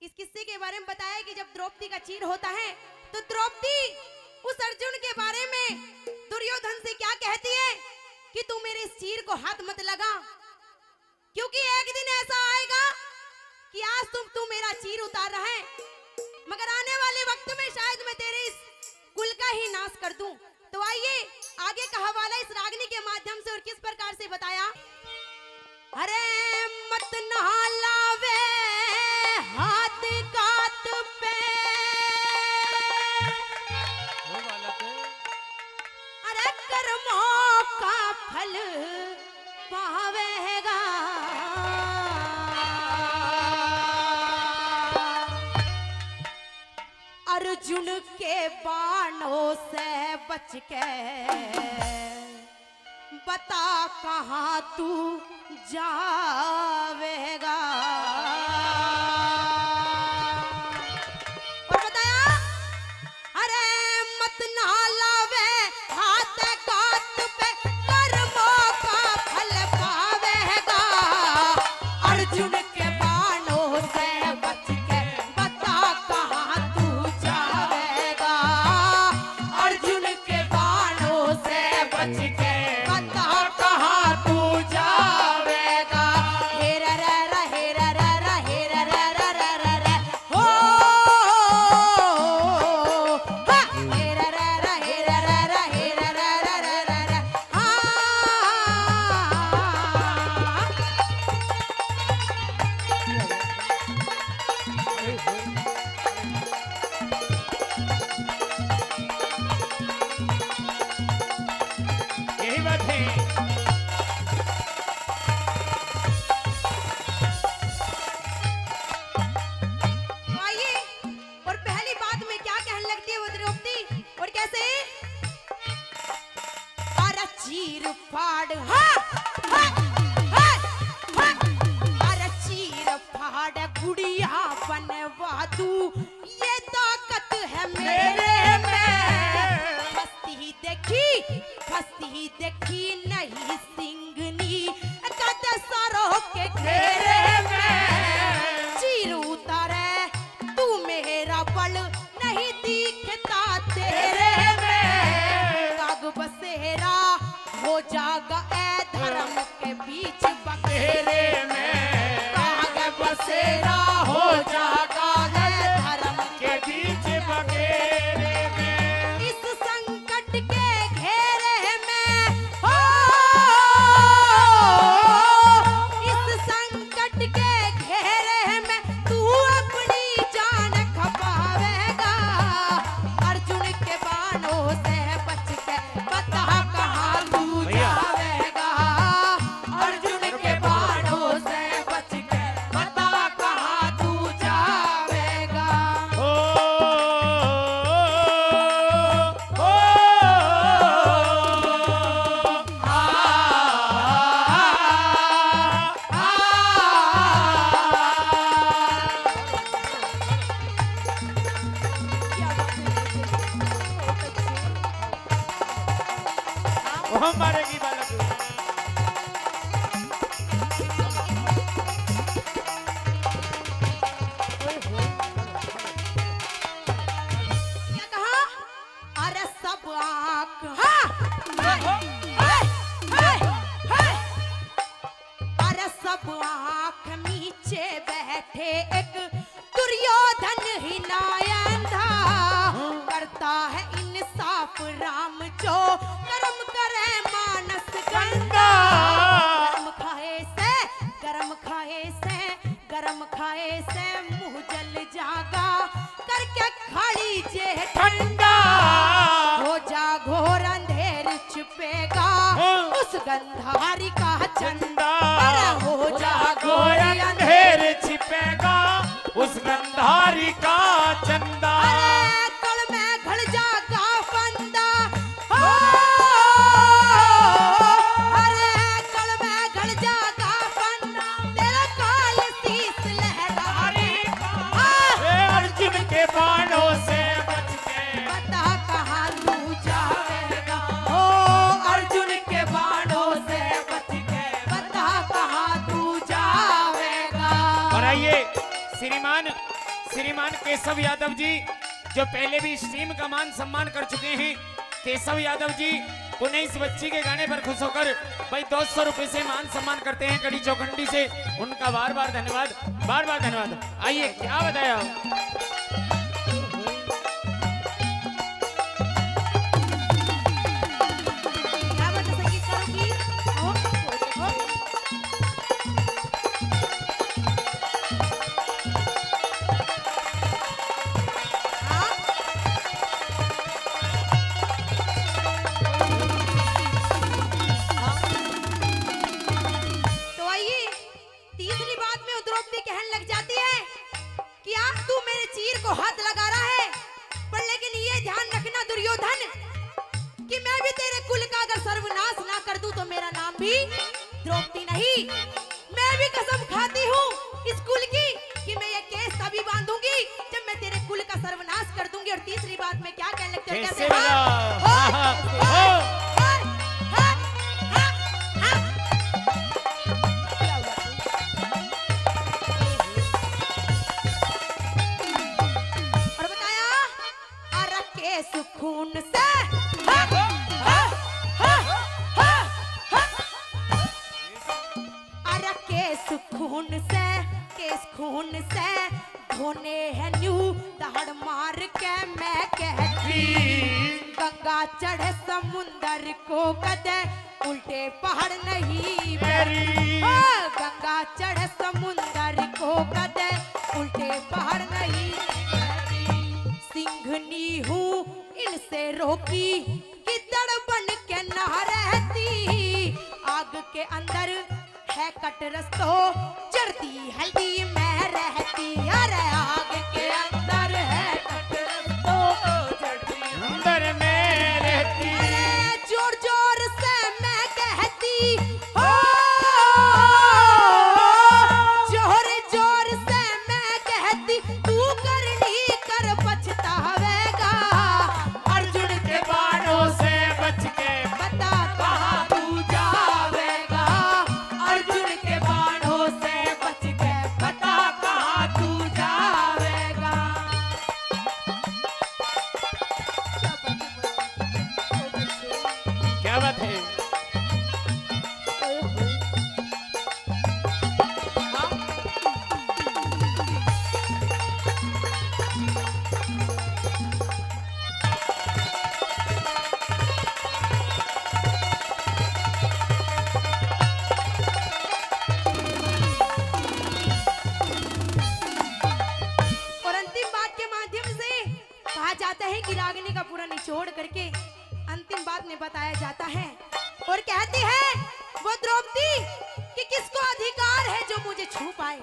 इस किस्से के बारे में बताया कि जब द्रौपदी का चीर होता है तो द्रौपदी उस अर्जुन के बारे में दुर्योधन से क्या कहती है कि तू मेरे इस चीर को हाथ मत लगा, क्योंकि एक दिन ऐसा आएगा कि आज तू मेरा चीर उतार रहा है, मगर आने वाले वक्त में शायद मैं तेरे इस कुल का ही नाश कर दूं। तो आइए आगे का हवाला इस रागनी के माध्यम से और किस प्रकार से बताया। अरे मत नहलावे हाथ कात पे, अरे कर्मों का फल पावेगा। अर्जुन के बाणों से बच के बता कहाँ तू जावेगा। और बताया अरे मत नहलावे हाथ कात पे, कर्मों का फल पावेगा। अर्जुन के बाणों से बच के बता कहाँ तू जावेगा। अर्जुन के बाणों से बच के ये ताकत है मेरे में। फस्ती देखी नहीं सिंगनी कद सरों के घेरे में। चीर उतारे तू मेरा बल नहीं दिखता तेरे में। काग बसेरा हो जागा ए धर्म के बीच बखेरे में। काग बसेरा हो जागा मारेगी बालक। क्या कहा? अरे सब आँख अरे सब आँख नीचे बैठे एक दुर्योधन ही नायन था। करता है इंसाफ राम जो कर्म करे मानस गंदा। गरम खाए से मुंह जल जागा, करके खड़ी जे ठंडा। हो जा घोर अंधेर छिपेगा उस गंधारी का चंदा। हो जा घोर अंधेर छिपेगा उस गंधारी का चंदा। कल में घड़ जागा फंदा। बाणों से बच के बता कहाँ तू जावेगा। हो अर्जुन के बाणों से बच के बता कहाँ तू जावेगा। और आइए श्रीमान श्रीमान केशव यादव जी जो पहले भी इस टीम का मान सम्मान कर चुके हैं, केशव यादव जी पुणे इस बच्ची के गाने पर खुश होकर भाई 200 रुपए से मान सम्मान करते हैं कड़ी चौखंडी से। उनका बार बार धन्यवाद। आइए क्या बताया क्या बात है संगीतकारों की? ओ, हाँ? तो आइए तीसरी बात में द्रौपदी कहने लग जाती है कि आज तू मेरे चीर को हाथ लगा रहा है, पर लेकिन ये ध्यान रखना दुर्योधन कि मैं भी तेरे कुल का अगर सर्वनाश ना कर दूं तो मेरा नाम भी द्रौपदी नहीं। मैं भी कसम खाती हूँ इस कुल की कि मैं ये केस तभी बांधूंगी जब मैं तेरे कुल का सर्वनाश कर दूंगी। और तीसरी बात में क्या कहने लगते हो? कैसे कहते हैं, बना? हाँ, हाँ, हाँ, हाँ। हाँ, हाँ, हाँ, हाँ। और बताया अरक के सुकून से हाँ, हाँ, हाँ, हाँ, हाँ। अरक के सुकून से केस खून से धोने है न्यू दहाड़ मार के मैं कहती गंगा चढ़े समुंदर को कदे उल्टे पहाड़ नहीं मेरी। हाँ, गंगा चढ़े समुंदर को कदे उल्टे पहाड़ नहीं सिंघनी हूँ इनसे रोकी गिद्दड़ बन के ना रहती आग के अंदर है कट रस्तो जरती हल्दी मैं रहती अरे आग के अंदर है कट रस्तो अंदर में रहती अरे जोर जोर से मैं कहती हो जोर जोर से मैं कहती तू करनी कर पछतावेगा अर्जुन के बाणों से बच के बता कहाँ तू जावेगा अर्जुन के बाणों से बच के बता कहाँ तू जावेगा। क्या बात है? और अंतिम बात के माध्यम से कहा जाता है कि रागिनी का पूरा निचोड़ करके अंतिम बात में बताया जाता है और कहती है वो द्रौपदी कि किसको अधिकार है जो मुझे छू पाए।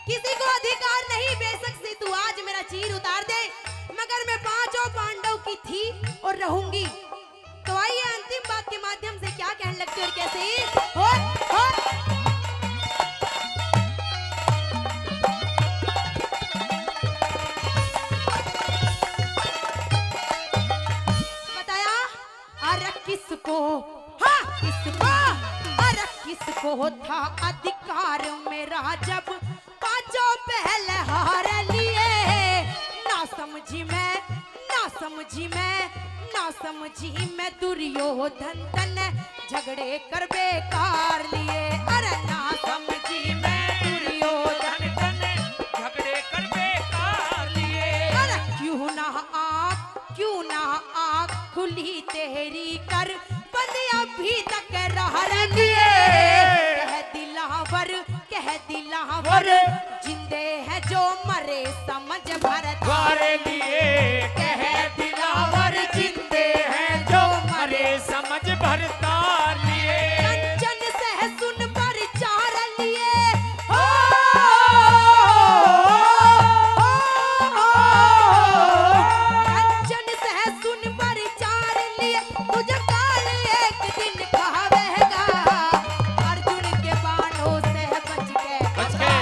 किसी को अधिकार नहीं, बेशक से तू आज मेरा चीर उतार दे मगर मैं पांचों पांडव की थी और रहूंगी। तो आइए अंतिम बात के माध्यम से क्या कहने लगती है और कैसे हो बताया अरक किसको हाँ किसको अरक किसको था अधिकार मेरा जब पांचों पहले हार लिए ना समझी मैं दुर्योधन तन झगड़े कर बेकार लिए अरे ना समझी मैं दुर्योधन तन झगड़े कर बेकार लिए अरे क्यों ना आँख खुली तेरी कर बंद अभी तक रह लिए कह दिलावर जिंदे है जो मरे समझ भरत द्वारे लिए कह दिलावर जिंदे हैं जो मरे समझ भरता लिए कंचन सह सुन पर चार लिए हो कंचन सह सुन पर चार लिए तुझे काल एक दिन खावेगा अर्जुन के बाणों से बच के बच के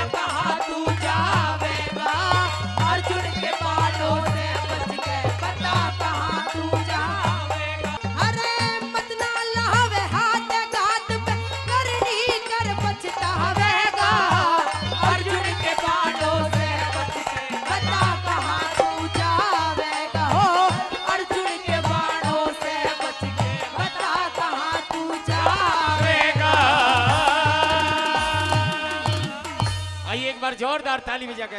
बार जोरदार ताली बजा के